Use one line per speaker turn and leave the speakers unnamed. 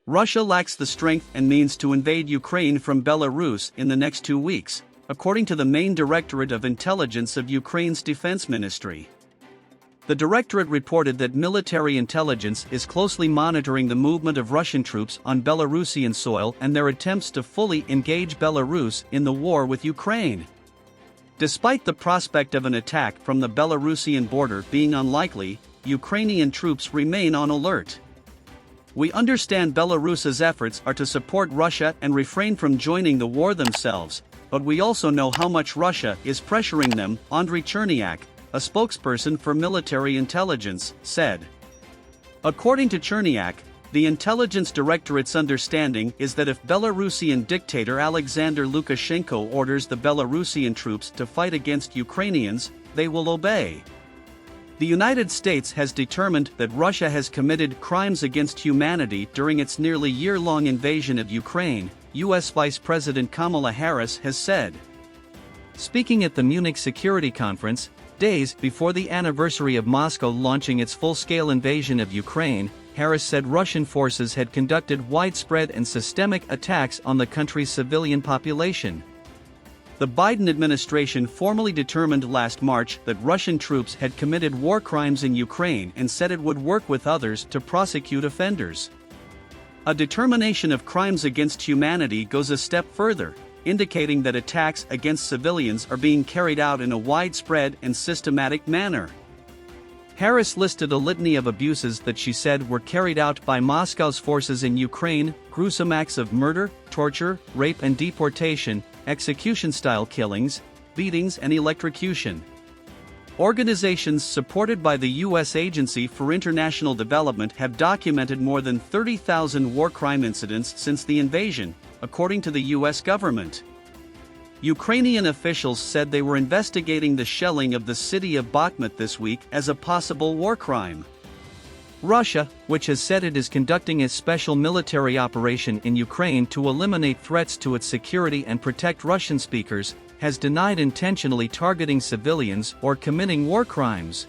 Russia lacks the strength and means to invade Ukraine from Belarus in the next 2 weeks, according to the main Directorate of Intelligence of Ukraine's Defense Ministry. The Directorate reported that military intelligence is closely monitoring the movement of Russian troops on Belarusian soil and their attempts to fully engage Belarus in the war with Ukraine. Despite the prospect of an attack from the Belarusian border being unlikely, Ukrainian troops remain on alert. "We understand Belarus's efforts are to support Russia and refrain from joining the war themselves, but we also know how much Russia is pressuring them," Andriy Chernyak, a spokesperson for military intelligence, said. According to Chernyak, the Intelligence Directorate's understanding is that if Belarusian dictator Alexander Lukashenko orders the Belarusian troops to fight against Ukrainians, they will obey. The United States has determined that Russia has committed crimes against humanity during its nearly year-long invasion of Ukraine, U.S. Vice President Kamala Harris has said. Speaking at the Munich Security Conference, days before the anniversary of Moscow launching its full-scale invasion of Ukraine, Harris said Russian forces had conducted widespread and systemic attacks on the country's civilian population. The Biden administration formally determined last March that Russian troops had committed war crimes in Ukraine and said it would work with others to prosecute offenders. A determination of crimes against humanity goes a step further, indicating that attacks against civilians are being carried out in a widespread and systematic manner. Harris listed a litany of abuses that she said were carried out by Moscow's forces in Ukraine: gruesome acts of murder, torture, rape and deportation, execution-style killings, beatings and electrocution. Organizations supported by the U.S. Agency for International Development have documented more than 30,000 war crime incidents since the invasion, according to the U.S. government. Ukrainian officials said they were investigating the shelling of the city of Bakhmut this week as a possible war crime. Russia, which has said it is conducting a special military operation in Ukraine to eliminate threats to its security and protect Russian speakers, has denied intentionally targeting civilians or committing war crimes.